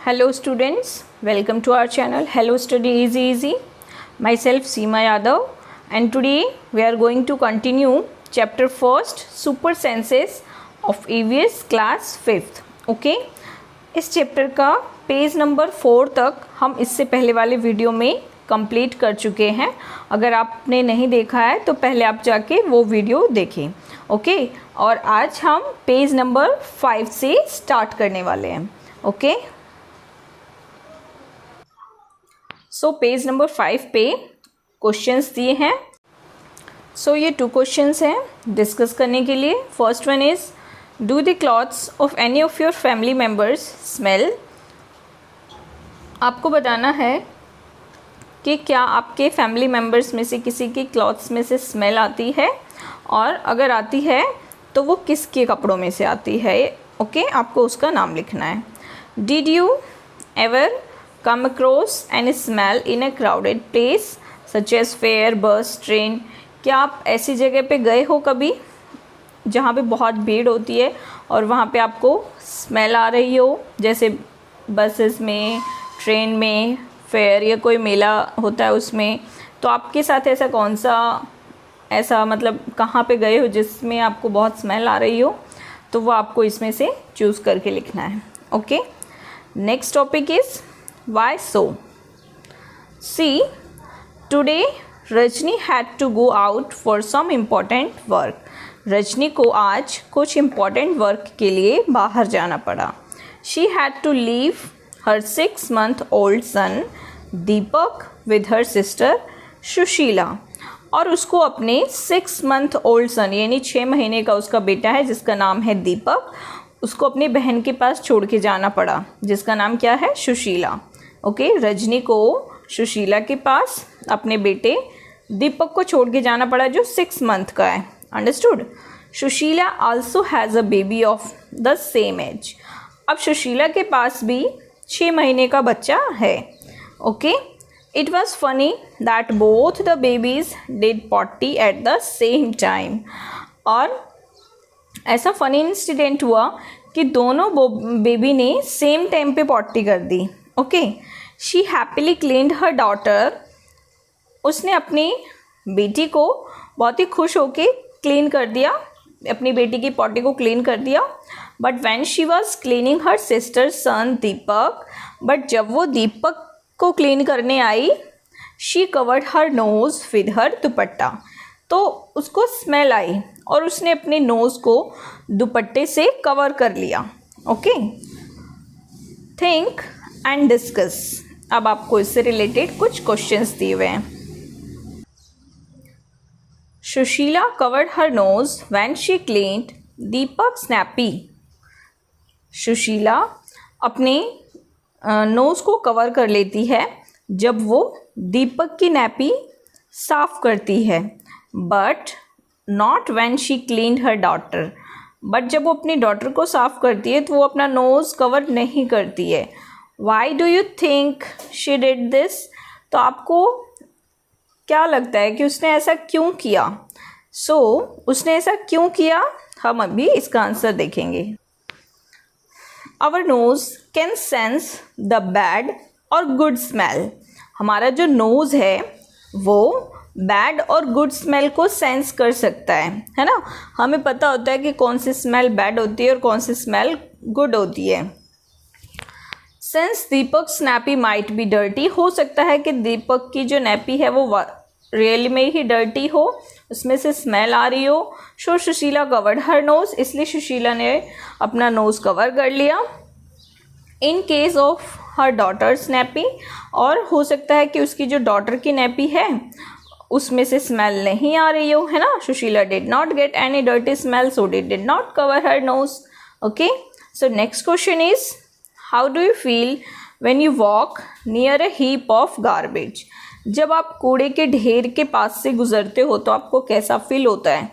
Hello students, welcome to our channel Hello Study Easy. Myself Seema Yadav, and today we are going to continue chapter 1st Super Senses of EVS class 5th. Okay, इस chapter का page number 4 तक हम इससे पहले वाले video में complete कर चुके हैं. अगर आपने नहीं देखा है तो पहले आप जाके वो वीडियो देखें. ओके, और आज हम पेज नंबर 5 से स्टार्ट करने वाले हैं. ओके, सो पेज नंबर 5 पे क्वेश्चंस दिए हैं. सो ये 2 क्वेश्चंस हैं डिस्कस करने के लिए. First one is, do the clothes of any of your family members smell. आपको बताना है कि क्या आपके फैमिली मेम्बर्स में से किसी की क्लॉथ्स में से स्मेल आती है, और अगर आती है तो वो किसके कपड़ों में से आती है. ओके, आपको उसका नाम लिखना है. Did you ever come across any smell in a crowded place such as fair, bus, train. क्या आप ऐसी जगह पे गए हो कभी जहाँ पे बहुत भीड़ होती है और वहाँ पे आपको स्मेल आ रही हो, जैसे बसेस में, ट्रेन में, फेयर या कोई मेला होता है उसमें. तो आपके साथ ऐसा कौन सा मतलब कहाँ पे गए हो जिसमें आपको बहुत स्मेल आ रही हो, तो वो आपको इसमें से चूज़ करके लिखना है. Okay, next topic is why so. See, today Rajni had to go out for some important work. Rajni को आज कुछ important work के लिए बाहर जाना पड़ा. She had to leave her 6-month-old son Deepak with her sister Sushila. और उसको अपने 6-month-old son यानी 6 महीने का उसका बेटा है जिसका नाम है दीपक, उसको अपनी बहन के पास छोड़ के जाना पड़ा जिसका नाम क्या है, सुशीला. ओके, रजनी को सुशीला के पास अपने बेटे दीपक को छोड़ के जाना पड़ा जो 6 मंथ का है. Understood. Sushila also has a baby of the same age. अब सुशीला के पास भी 6 महीने का बच्चा है. Okay, it was funny that both the babies did potty at the same time. और ऐसा फनी इंसिडेंट हुआ कि दोनों बेबी ने सेम टाइम पे पॉटी कर दी. Okay, she happily cleaned her daughter. उसने अपनी बेटी को बहुत ही खुश होके क्लीन कर दिया, अपनी बेटी की पॉटी को क्लीन कर दिया. But when she was cleaning her sister son Deepak, but जब वो दीपक को क्लीन करने आई, she covered her nose with her dupatta. तो उसको स्मेल आई और उसने अपने नोज़ को दुपट्टे से कवर कर लिया. Okay, think and discuss. अब आपको इससे रिलेटेड कुछ क्वेश्चंस दिए हुए हैं. Sushila covered her nose when she cleaned Deepak snappy. Sushila अपने नोज़ को कवर कर लेती है जब वो दीपक की नैपी साफ करती है. But not when she cleaned her daughter. But जब वो अपनी डॉटर को साफ करती है तो वो अपना नोज़ कवर नहीं करती है. Why do you think she did this? तो आपको क्या लगता है कि उसने ऐसा क्यों किया? उसने ऐसा क्यों किया, हम अभी इसका आंसर देखेंगे. Our nose can sense the bad और good smell. हमारा जो नोज़ है वो बैड और गुड स्मेल को सेंस कर सकता है ना. हमें पता होता है कि कौन सी स्मेल बैड होती है और कौन सी स्मेल गुड होती है. Sense Deepak snappy might be dirty. हो सकता है कि दीपक की जो नैपी है वो रियली में ही डर्टी हो, उसमें से स्मेल आ रही हो. सो सुशीला कवर्ड हर नोज़. इसलिए सुशीला ने अपना नोज़ कवर कर लिया. In case of her daughter snappy. और हो सकता है कि उसकी जो डॉटर की नैपी है उसमें से स्मेल नहीं आ रही हो, है ना. Sushila did not get any dirty smell, so did not cover her nose. Okay, so next question is, how do you feel when you walk near a heap of garbage. जब आप कूड़े के ढेर के पास से गुजरते हो तो आपको कैसा फील होता है.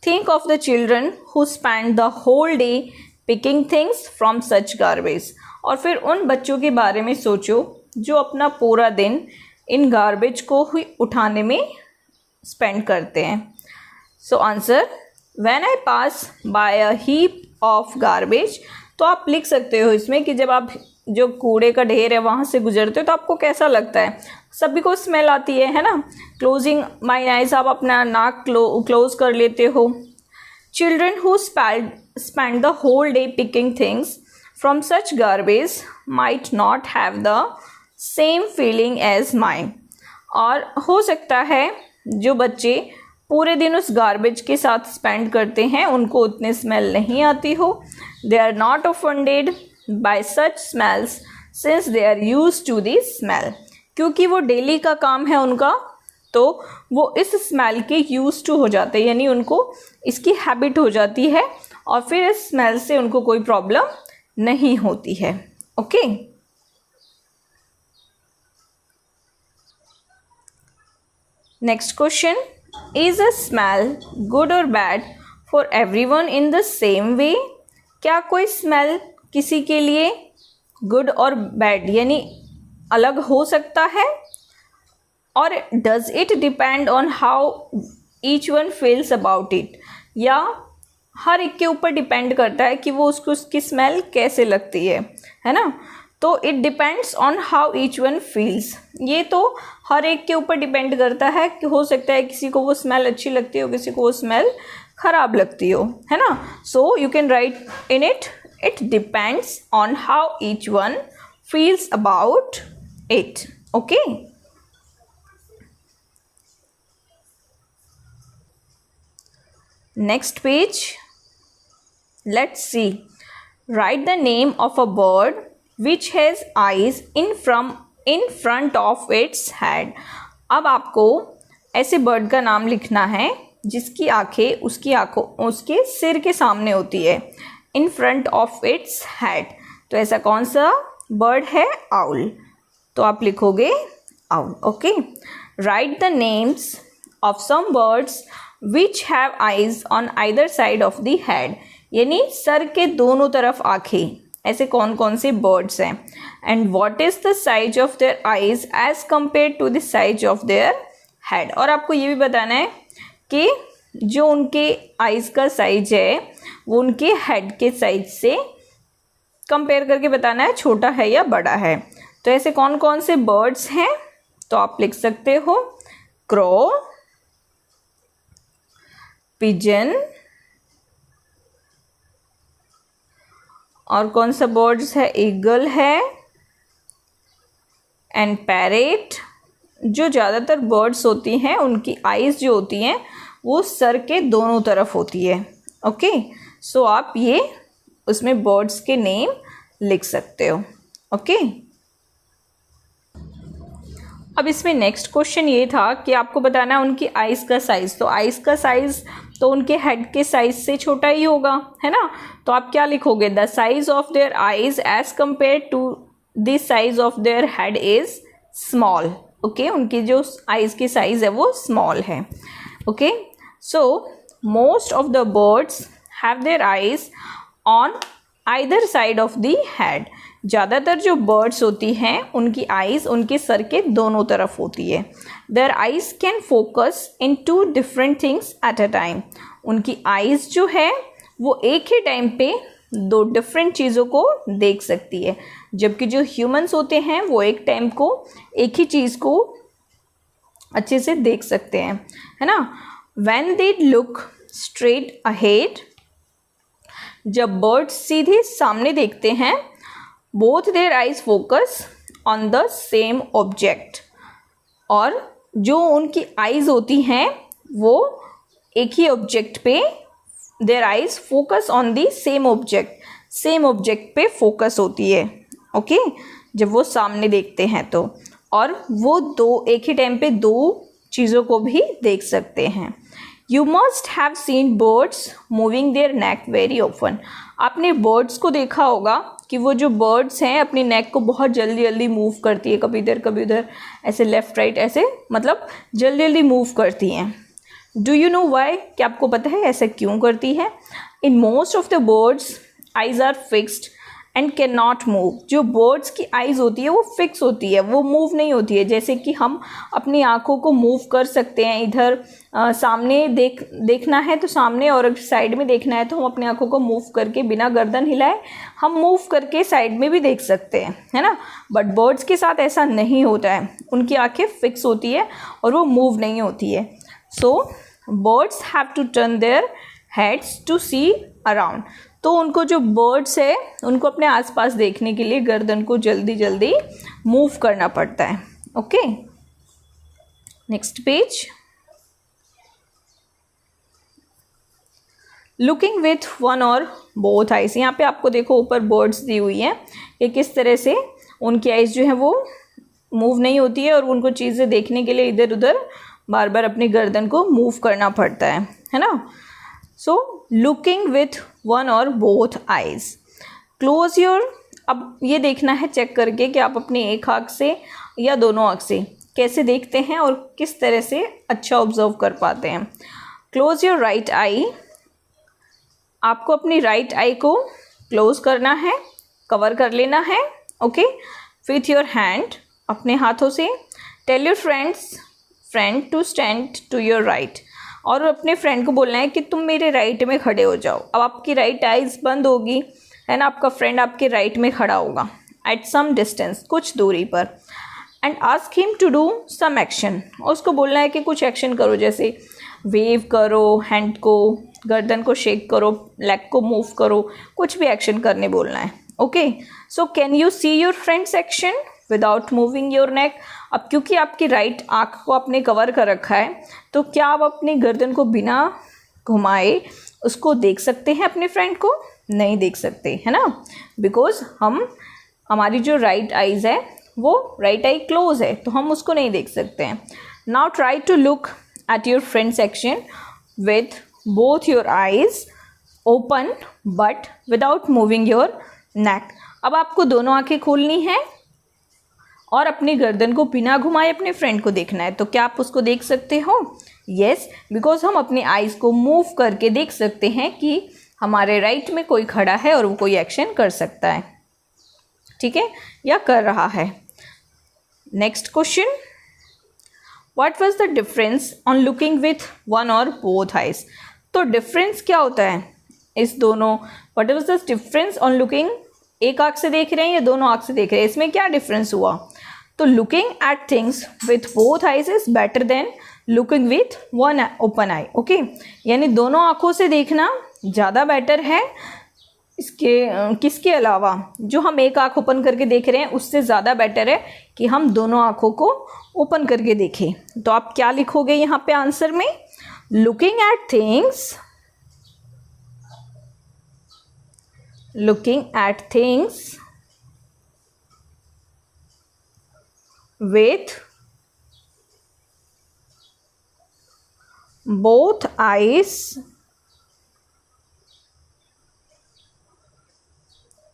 Think of the children who spend the whole day picking things from such garbage. और फिर उन बच्चों के बारे में सोचो जो अपना पूरा दिन इन गार्बेज को ही उठाने में स्पेंड करते हैं. So answer, when I pass by a heap of garbage. तो आप लिख सकते हो इसमें कि जब आप जो कूड़े का ढेर है वहाँ से गुजरते हो तो आपको कैसा लगता है। सभी को स्मेल आती है ना। क्लोजिंग माई आइज, आप अपना नाक क्लोज कर लेते हो। Children who spend the whole day picking things from such garbage might not have the same feeling as mine। और हो सकता है जो बच्चे पूरे दिन उस गार्बेज के साथ स्पेंड करते हैं उनको उतनी स्मेल नहीं आती हो। They are not offended by such smells since they are used to the smell, क्योंकि वो डेली का काम है उनका, तो वो इस स्मेल के यूज टू हो जाते हैं, यानी उनको इसकी हैबिट हो जाती है और फिर इस स्मेल से उनको कोई प्रॉब्लम नहीं होती है। Okay, next question, is a smell good और bad for everyone in the same way? क्या कोई स्मेल किसी के लिए गुड और बैड यानी अलग हो सकता है? और does it depend on how each one feels about it? या हर एक के ऊपर डिपेंड करता है कि वो उसको उसकी स्मेल कैसे लगती है ना। तो it depends on how each one feels, ये तो हर एक के ऊपर डिपेंड करता है कि हो सकता है किसी को वो स्मेल अच्छी लगती हो, किसी को वो स्मेल खराब लगती हो, है ना। सो you can right in it, it depends on how each one feels about it. Okay, next page, let's see, write the name of a bird which has eyes in front of its head। अब आपको ऐसे bird का नाम लिखना है जिसकी आंखें उसके सिर के सामने होती है, in front of its head। तो ऐसा कौन सा बर्ड है? आउल। तो आप लिखोगे owl. Okay, right the names of some birds which have eyes on either side of the head, यानी सर के दोनों तरफ आंखें, ऐसे कौन कौन से बर्ड्स हैं। And what is the size of their eyes as compare to the size of their head. और आपको ये भी बताना है कि जो उनके आईज का साइज है वो उनके हेड के साइज से कंपेयर करके बताना है छोटा है या बड़ा है। तो ऐसे कौन कौन से बर्ड्स हैं? तो आप लिख सकते हो क्रो, पिजन, और कौन सा बर्ड्स है? ईगल है एंड पैरेट। जो ज़्यादातर बर्ड्स होती हैं उनकी आईज जो होती हैं वो सर के दोनों तरफ होती है। ओके, सो आप ये उसमें बर्ड्स के नेम लिख सकते हो। ओके, अब इसमें नेक्स्ट क्वेश्चन ये था कि आपको बताना है उनकी आइज़ का साइज़। तो आइज़ का साइज़ तो उनके हेड के साइज से छोटा ही होगा, है ना। तो आप क्या लिखोगे? The size of their eyes as compare to the size of their head is small. Okay, उनकी जो आइज की साइज है वो स्मॉल है। Okay, so most of the birds have their eyes on either side of the head. ज़्यादातर जो birds होती हैं उनकी आइज़ उनके सर के दोनों तरफ होती है। Their eyes can focus in two different things at a time. उनकी आइज़ जो है वो एक ही टाइम पे दो डिफरेंट चीज़ों को देख सकती है, जबकि जो ह्यूमंस होते हैं वो एक टाइम को एक ही चीज़ को अच्छे से देख सकते हैं, है ना। When they look straight ahead, जब बर्ड्स सीधे सामने देखते हैं, both their eyes focus on the same object. और जो उनकी आइज होती हैं वो एक ही ऑब्जेक्ट पे, their eyes focus on the same object पे फोकस होती है। ओके, जब वो सामने देखते हैं तो, और वो दो एक ही टाइम पे दो चीज़ों को भी देख सकते हैं। You must have seen birds moving their neck very often. आपने बर्ड्स को देखा होगा कि वो जो बर्ड्स हैं अपनी नेक को बहुत जल्दी जल्दी मूव करती है, कभी इधर कभी उधर, ऐसे लेफ़्ट राइट, ऐसे मतलब जल्दी जल्दी मूव करती हैं। Do you know why? क्या आपको पता है ऐसा क्यों करती है? In most of the birds eyes are fixed and can not move. जो बर्ड्स की आइज़ होती है वो फिक्स होती है, वो मूव नहीं होती है। जैसे कि हम अपनी आँखों को मूव कर सकते हैं, इधर सामने देखना है तो सामने, और साइड में देखना है तो हम अपनी आँखों को मूव करके बिना गर्दन हिलाए हम मूव करके साइड में भी देख सकते हैं, है ना। बट बर्ड्स के साथ ऐसा नहीं होता है, उनकी आँखें फिक्स होती है और वो मूव नहीं होती है। So birds have to turn their heads to see around. तो उनको, जो बर्ड्स है, उनको अपने आसपास देखने के लिए गर्दन को जल्दी जल्दी मूव करना पड़ता है। Okay, next page. Looking with one और बोथ आइज। यहाँ पे आपको देखो ऊपर बर्ड्स दी हुई हैं कि किस तरह से उनकी आइज जो है वो मूव नहीं होती है और उनको चीज़ें देखने के लिए इधर उधर बार बार अपनी गर्दन को मूव करना पड़ता है ना। सो लुकिंग विथ वन और बोथ आइज। Close your. अब ये देखना है चेक करके कि आप अपनी एक आँख से या दोनों आँख से कैसे देखते हैं और किस तरह से अच्छा ऑब्जर्व कर पाते हैं। Close your right I. आपको अपनी राइट आई को क्लोज करना है, कवर कर लेना है। ओके, विथ योर हैंड, अपने हाथों से। Tell your friend to stand to your right. और अपने फ्रेंड को बोलना है कि तुम मेरे राइट में खड़े हो जाओ। अब आपकी राइट आइज बंद होगी, है ना, आपका फ्रेंड आपके राइट में खड़ा होगा एट सम डिस्टेंस, कुछ दूरी पर। And ask him to do some action. और उसको बोलना है कि कुछ एक्शन करो, जैसे वेव करो, हैंड को, गर्दन को शेक करो, लेग को मूव करो, कुछ भी एक्शन करने बोलना है। Okay, so can you see your friend's action without moving your neck. अब क्योंकि आपकी राइट आँख को आपने कवर कर रखा है, तो क्या आप अपनी गर्दन को बिना घुमाए उसको देख सकते हैं अपने फ्रेंड को? नहीं देख सकते, है ना, बिकॉज हमारी जो राइट आइज़ है वो राइट आई क्लोज है, तो हम उसको नहीं देख सकते हैं। Now try to look at your friend's action with both your eyes open but without moving your neck. अब आपको दोनों आंखें खोलनी है और अपनी गर्दन को बिना घुमाए अपने फ्रेंड को देखना है। तो क्या आप उसको देख सकते हो? यस, बिकॉज हम अपनी आइज़ को मूव करके देख सकते हैं कि हमारे राइट में कोई खड़ा है और वो कोई एक्शन कर सकता है, ठीक है, या कर रहा है। Next question, what was the difference on looking with one और बोथ आइज। तो डिफरेंस क्या होता है इस दोनों, what was the difference on looking, एक आँख से देख रहे हैं या दोनों आँख से देख रहे हैं, इसमें क्या डिफरेंस हुआ? तो looking at things with both eyes is better than looking with one open I. Okay, यानी दोनों आँखों से देखना ज़्यादा बेटर है इसके किसके अलावा, जो हम एक आँख ओपन करके देख रहे हैं उससे ज़्यादा बेटर है कि हम दोनों आँखों को ओपन करके देखें। तो आप क्या लिखोगे यहाँ पे आंसर में? Looking at things, looking at things with both eyes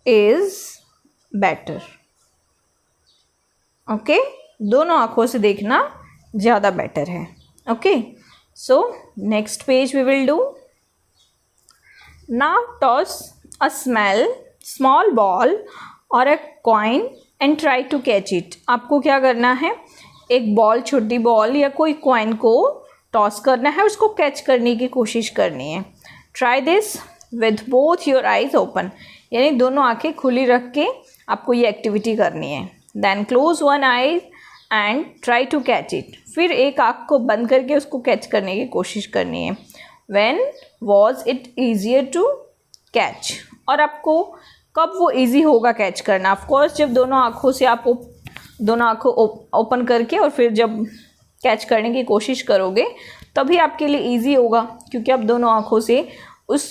is better. Okay, दोनों आँखों से देखना ज़्यादा बेटर है। Okay, so next page we will do. Now toss a small ball or a coin and try to catch it। आपको क्या करना है, एक बॉल, छोटी बॉल या कोई कॉइन को टॉस करना है, उसको कैच करने की कोशिश करनी है। Try this with both your eyes open, यानी दोनों आंखें खुली रख के आपको ये एक्टिविटी करनी है। Then close one eye and try to catch it, फिर एक आँख को बंद करके उसको कैच करने की कोशिश करनी है। When was it easier to catch, और आपको कब वो इजी होगा कैच करना? ऑफ कोर्स जब दोनों आँखों से आप दोनों आँखों ओपन करके और फिर जब कैच करने की कोशिश करोगे तभी आपके लिए इजी होगा, क्योंकि आप दोनों आँखों से उस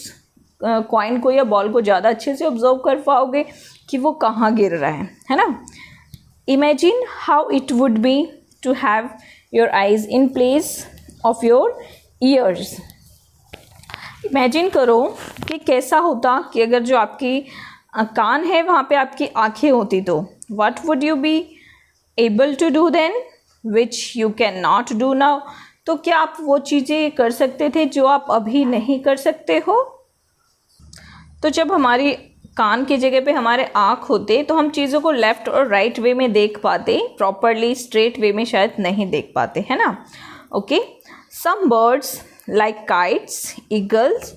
कॉइन को या बॉल को ज़्यादा अच्छे से ऑब्जर्व कर पाओगे कि वो कहाँ गिर रहा है ना। Imagine how it would be to have your eyes in place of your ears. Imagine करो कि कैसा होता कि अगर जो आपकी कान है वहाँ पे आपकी आँखें होती, तो what would you be able to do then which you can not do now. तो क्या आप वो चीज़ें कर सकते थे जो आप अभी नहीं कर सकते हो? तो जब हमारी कान की जगह पे हमारे आँख होते तो हम चीज़ों को लेफ़्ट और राइट वे में देख पाते, प्रॉपरली स्ट्रेट वे में शायद नहीं देख पाते, है ना। Okay, some birds like kites, eagles,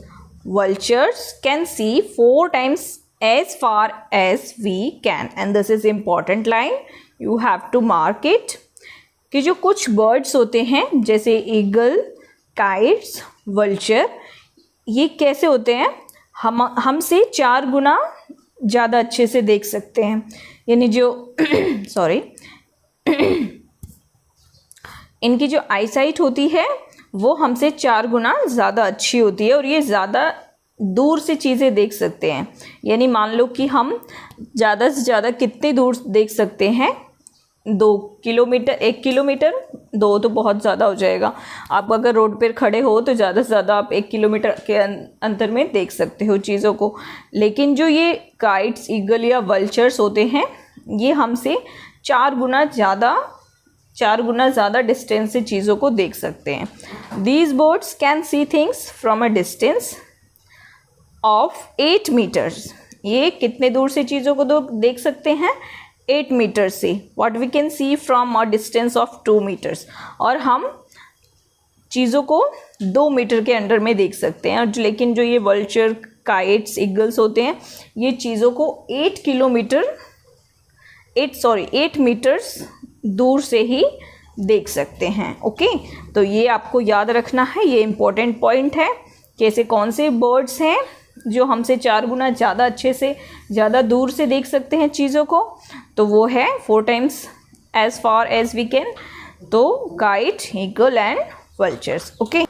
vultures can see 4 times as far as we can, and this is important line, you have to mark it, कि जो कुछ बर्ड्स होते हैं जैसे ईगल, काइट्स, वल्चर, ये कैसे होते हैं, हमसे 4 गुना ज़्यादा अच्छे से देख सकते हैं, यानी जो सॉरी इनकी जो आईसाइट होती है वो हमसे 4 गुना ज़्यादा अच्छी होती है और ये ज़्यादा दूर से चीज़ें देख सकते हैं। यानी मान लो कि हम ज़्यादा से ज़्यादा कितने दूर देख सकते हैं, 2 किलोमीटर, 1 किलोमीटर, 2 तो बहुत ज़्यादा हो जाएगा। आप अगर रोड पर खड़े हो तो ज़्यादा से ज़्यादा आप 1 किलोमीटर के अंतर में देख सकते हो चीज़ों को, लेकिन जो ये काइट्स, ईगल या वल्चर्स होते हैं ये हमसे 4 गुना ज़्यादा डिस्टेंस से चीज़ों को देख सकते हैं। These birds can see things from a distance of 8 meters, ये कितने दूर से चीज़ों को देख सकते हैं, 8 मीटर से। What we can see from a distance of 2 meters, और हम चीज़ों को 2 मीटर के अंडर में देख सकते हैं। लेकिन जो ये वल्चर, काइट्स, ईगल्स होते हैं ये चीज़ों को 8 मीटर्स दूर से ही देख सकते हैं। ओके, तो ये आपको याद रखना है, ये इम्पोर्टेंट पॉइंट है कि ऐसे कौन से बर्ड्स हैं जो हमसे 4 गुना ज़्यादा अच्छे से, ज़्यादा दूर से देख सकते हैं चीज़ों को, तो वो है 4 times as far as we can, तो kite, eagle and vultures. Okay,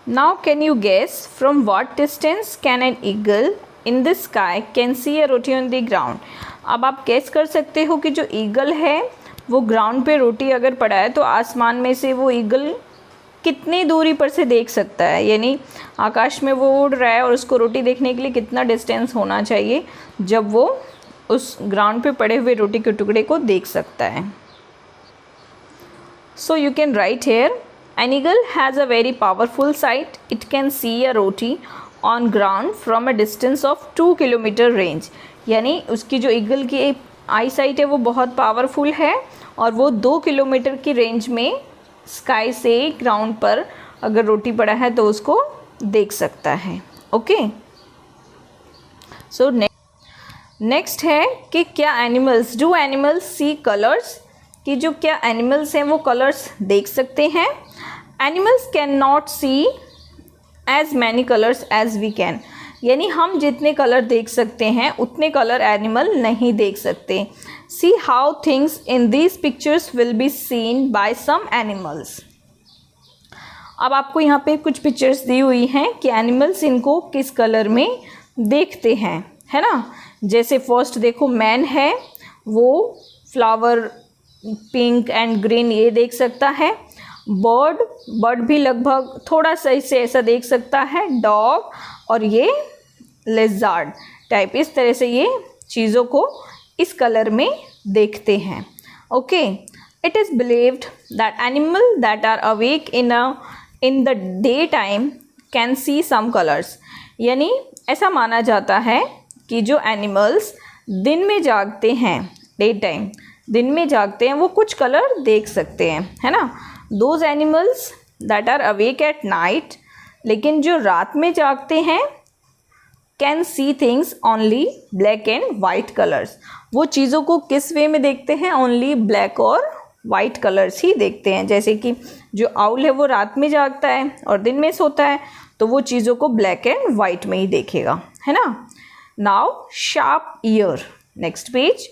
now can you guess from what distance can an eagle in the sky can see a roti on the ground. अब आप गेस कर सकते हो कि जो eagle है वो ग्राउंड पे रोटी अगर पड़ा है तो आसमान में से वो ईगल कितनी दूरी पर से देख सकता है, यानी आकाश में वो उड़ रहा है और उसको रोटी देखने के लिए कितना डिस्टेंस होना चाहिए जब वो उस ग्राउंड पे पड़े हुए रोटी के टुकड़े को देख सकता है। So you can write here, an eagle has a very powerful sight, it can see a roti on ground from a distance of 2 kilometer range, यानी उसकी जो ईगल की आई साइट है वो बहुत पावरफुल है और वो 2 किलोमीटर की रेंज में स्काई से ग्राउंड पर अगर रोटी पड़ा है तो उसको देख सकता है। ओके, सो नेक्स्ट है कि क्या एनिमल्स सी कलर्स, कि जो क्या एनिमल्स हैं वो कलर्स देख सकते हैं। Animals can not see as many colours as we can, यानी हम जितने कलर देख सकते हैं उतने कलर एनिमल नहीं देख सकते। See how things in these pictures will be seen by some animals. अब आपको यहाँ पे कुछ पिक्चर्स दी हुई हैं कि एनिमल्स इनको किस कलर में देखते हैं, है ना। जैसे फर्स्ट देखो, मैन है वो फ्लावर पिंक एंड ग्रीन ये देख सकता है। बर्ड भी लगभग थोड़ा सा इससे ऐसा देख सकता है। डॉग और ये लेज़ार्ड टाइप, इस तरह से ये चीज़ों को इस कलर में देखते हैं। Okay, it is believed that animal that are awake in the day time can see some colours, यानी ऐसा माना जाता है कि जो एनिमल्स दिन में जागते हैं, डे टाइम दिन में जागते हैं, वो कुछ कलर देख सकते हैं, है ना। Those animals that are awake at night, लेकिन जो रात में जागते हैं, can see things only black and white colours, वो चीज़ों को किस वे में देखते हैं, ओनली ब्लैक और वाइट कलर्स ही देखते हैं। जैसे कि जो आउल है वो रात में जागता है और दिन में सोता है, तो वो चीज़ों को ब्लैक एंड वाइट में ही देखेगा, है ना। Now sharp year, next page.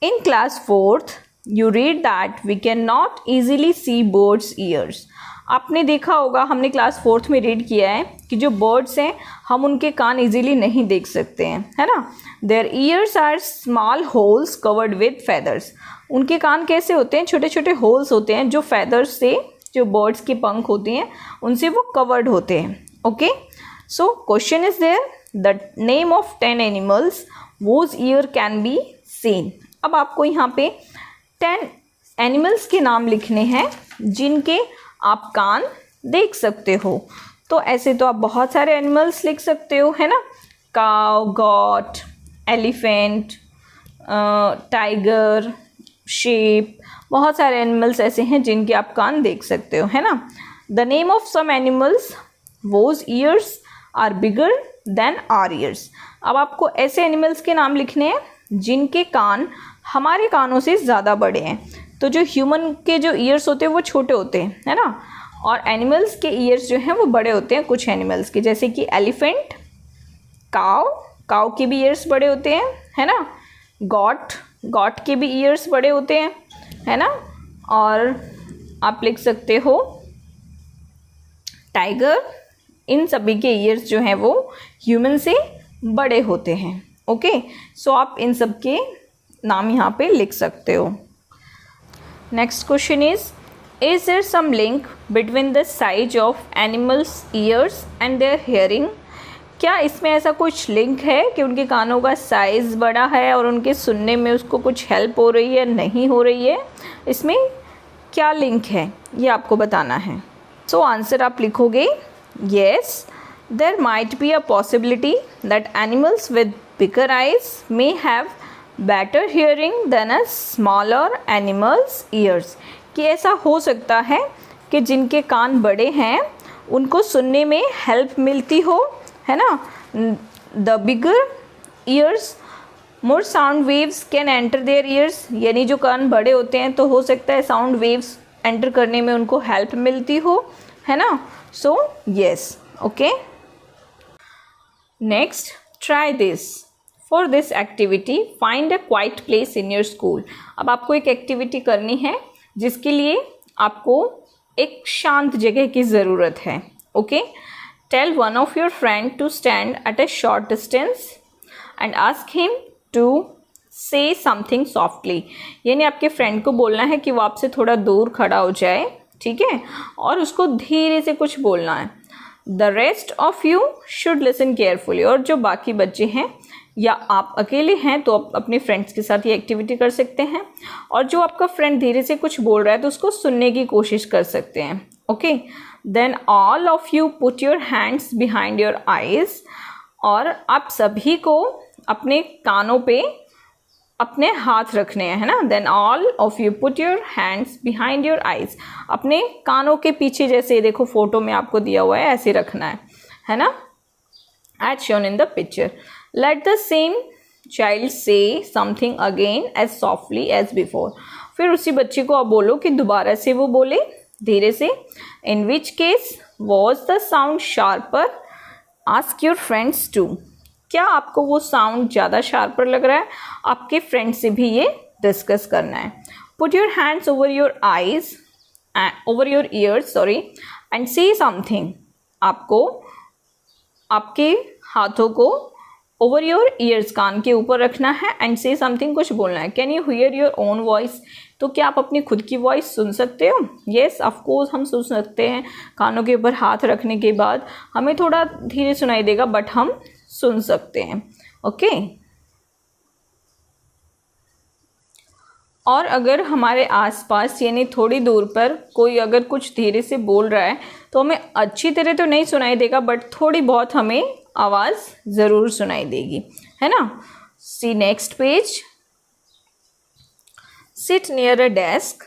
In class 4th you read that we cannot easily see birds' ears। आपने देखा होगा, हमने क्लास 4th में रीड किया है कि जो बर्ड्स हैं हम उनके कान इजीली नहीं देख सकते हैं, है ना। Their ears are small holes covered with feathers, उनके कान कैसे होते हैं, छोटे छोटे होल्स होते हैं जो फेदर्स से, जो बर्ड्स के पंख होते हैं उनसे वो कवर्ड होते हैं। Okay, so question is there, the name of 10 animals whose ear can be seen. अब आपको यहाँ पे 10 एनिमल्स के नाम लिखने हैं जिनके आप कान देख सकते हो। तो ऐसे तो आप बहुत सारे एनिमल्स लिख सकते हो, है ना। Cow, got, elephant, tiger, sheep, बहुत सारे एनिमल्स ऐसे हैं जिनके आप कान देख सकते हो, है ना. The name of some animals whose ears are bigger than our ears. अब आपको ऐसे एनिमल्स के नाम लिखने हैं जिनके कान हमारे कानों से ज़्यादा बड़े हैं. तो जो ह्यूमन के जो ईयर्स होते हैं वो छोटे होते हैं, है ना, और एनिमल्स के ईयर्स जो हैं वो बड़े होते हैं कुछ एनिमल्स के, जैसे कि एलिफेंट, काउ के भी ईयर्स बड़े होते हैं, है ना. गॉट के भी ईयर्स बड़े होते हैं, है ना. और आप लिख सकते हो टाइगर, इन सभी के ईयर्स जो हैं वो ह्यूमन से बड़े होते हैं. ओके, सो आप इन सब के नाम यहाँ पे लिख सकते हो. Next question is there some link between the size of animals ears and their hearing. क्या इसमें ऐसा कुछ लिंक है कि उनके कानों का साइज़ बड़ा है और उनके सुनने में उसको कुछ हेल्प हो रही है, नहीं हो रही है, इसमें क्या लिंक है ये आपको बताना है. सो आंसर आप लिखोगे yes, there might be a possibility that animals with bigger eyes may have better hearing than a smaller animals ears. कि ऐसा हो सकता है कि जिनके कान बड़े हैं उनको सुनने में हेल्प मिलती हो, है ना. The bigger ears more sound waves can enter their ears, यानी जो कान बड़े होते हैं तो हो सकता है साउंड वेव्स एंटर करने में उनको हेल्प मिलती हो, है ना. So yes. Okay, next try this. For this activity find a quite place in your school. अब आपको एक एक्टिविटी करनी है जिसके लिए आपको एक शांत जगह की ज़रूरत है. Okay, tell one of your friend to stand at a short distance and ask him to say something softly. यानी आपके फ्रेंड को बोलना है कि वो आपसे थोड़ा दूर खड़ा हो जाए, ठीक है, और उसको धीरे से कुछ बोलना है. The rest of you should listen carefully. और जो बाकी बच्चे हैं या आप अकेले हैं तो आप अपने फ्रेंड्स के साथ ये एक्टिविटी कर सकते हैं, और जो आपका फ्रेंड धीरे से कुछ बोल रहा है तो उसको सुनने की कोशिश कर सकते हैं. Okay, then all of you put your hands behind your eyes. और आप सभी को अपने कानों पे अपने हाथ रखने हैं, है ना. Then all of you put your hands behind your eyes. अपने कानों के पीछे, जैसे देखो फोटो में आपको दिया हुआ है, ऐसे रखना है ना, as shown in the picture. Let the same child say something again as softly as before. फिर उसी बच्चे को आप बोलो कि दोबारा से वो बोले धीरे से. In which case was the sound sharper, ask your friends too. क्या आपको वो साउंड ज़्यादा शार्पर लग रहा है, आपके फ्रेंड से भी ये डिस्कस करना है. Put your hands over your eyes, over your ears sorry, and से समथिंग. आपको आपके हाथों को ओवर योर ईयर्स, कान के ऊपर रखना है, एंड से समथिंग, कुछ बोलना है. Can you here your own voice. तो क्या आप अपनी खुद की वॉइस सुन सकते हो. येस, ऑफ कोर्स हम सुन सकते हैं. कानों के ऊपर हाथ रखने के बाद हमें थोड़ा धीरे सुनाई देगा बट हम सुन सकते हैं. ओके, और अगर हमारे आसपास यानी थोड़ी दूर पर कोई अगर कुछ धीरे से बोल रहा है तो हमें अच्छी तरह तो नहीं सुनाई देगा बट थोड़ी बहुत हमें आवाज़ ज़रूर सुनाई देगी, है ना. See next page. Sit near a desk,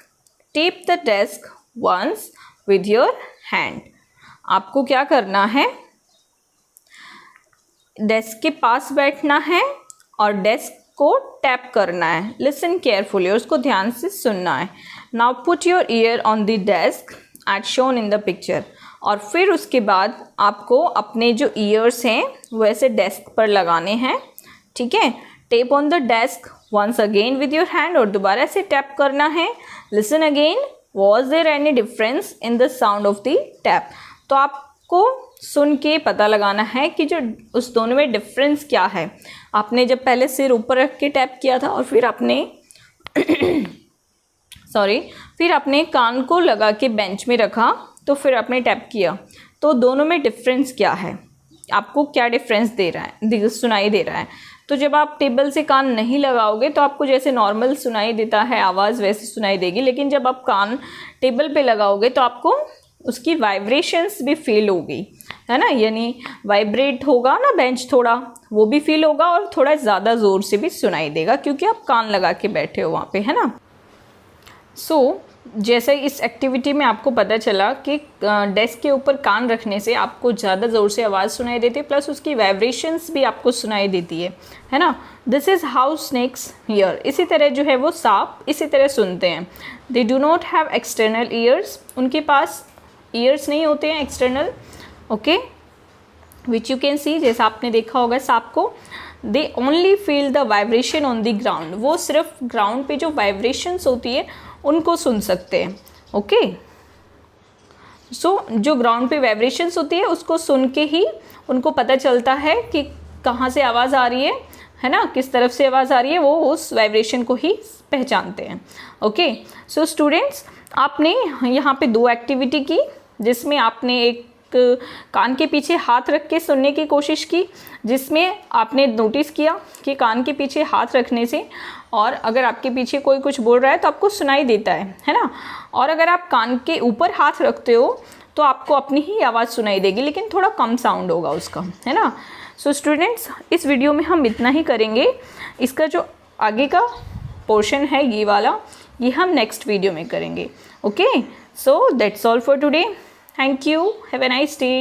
tap the desk once with your hand. आपको क्या करना है, डेस्क के पास बैठना है और डेस्क को टैप करना है. लिसन केयरफुली, और उसको ध्यान से सुनना है. Now put your ear on the desk at shown in the picture. और फिर उसके बाद आपको अपने जो ईयर्स हैं वो ऐसे डेस्क पर लगाने हैं, ठीक है. Tap on the desk once again with your hand, और दोबारा से टैप करना है. Listen again, was there any difference in the sound of the tap. तो आपको सुन के पता लगाना है कि जो उस दोनों में डिफरेंस क्या है. आपने जब पहले सिर ऊपर रख के टैप किया था और फिर आपने फिर अपने कान को लगा के बेंच में रखा तो फिर आपने टैप किया, तो दोनों में डिफरेंस क्या है, आपको क्या डिफरेंस दे रहा है, सुनाई दे रहा है. तो जब आप टेबल से कान नहीं लगाओगे तो आपको जैसे नॉर्मल सुनाई देता है आवाज़ वैसे सुनाई देगी, लेकिन जब आप कान टेबल पे लगाओगे तो आपको उसकी वाइब्रेशंस भी फील होगी, है ना, यानी वाइब्रेट होगा ना बेंच, थोड़ा वो भी फील होगा और थोड़ा ज़्यादा ज़ोर से भी सुनाई देगा क्योंकि आप कान लगा के बैठे हो वहाँ पे, है ना। सो जैसे इस एक्टिविटी में आपको पता चला कि डेस्क के ऊपर कान रखने से आपको ज़्यादा ज़ोर से आवाज़ सुनाई देती है, प्लस उसकी वाइब्रेशंस भी आपको सुनाई देती है ना। This is how snakes hear. इसी तरह जो है वो सांप इसी तरह सुनते हैं। They do not have external years, उनके पास ईयर्स नहीं होते हैं external, okay, which you can see, जैसा आपने देखा होगा सांप को। They only feel the vibration on the ground, वो सिर्फ ग्राउंड पे जो वाइब्रेशंस होती है उनको सुन सकते हैं, ओके। सो जो ग्राउंड पे वाइब्रेशंस होती है उसको सुन के ही उनको पता चलता है कि कहाँ से आवाज़ आ रही है ना, किस तरफ से आवाज़ आ रही है, वो उस वाइब्रेशन को ही पहचानते हैं, ओके। सो स्टूडेंट्स, आपने यहाँ पे 2 एक्टिविटी की जिसमें आपने एक कान के पीछे हाथ रख के सुनने की कोशिश की, जिसमें आपने नोटिस किया कि कान के पीछे हाथ रखने से और अगर आपके पीछे कोई कुछ बोल रहा है तो आपको सुनाई देता है ना, और अगर आप कान के ऊपर हाथ रखते हो तो आपको अपनी ही आवाज़ सुनाई देगी, लेकिन थोड़ा कम साउंड होगा उसका, है ना। सो स्टूडेंट्स, इस वीडियो में हम इतना ही करेंगे। इसका जो आगे का पोर्शन है ये वाला, ये हम नेक्स्ट वीडियो में करेंगे, okay. So that's all for today. Thank you. Have a nice day.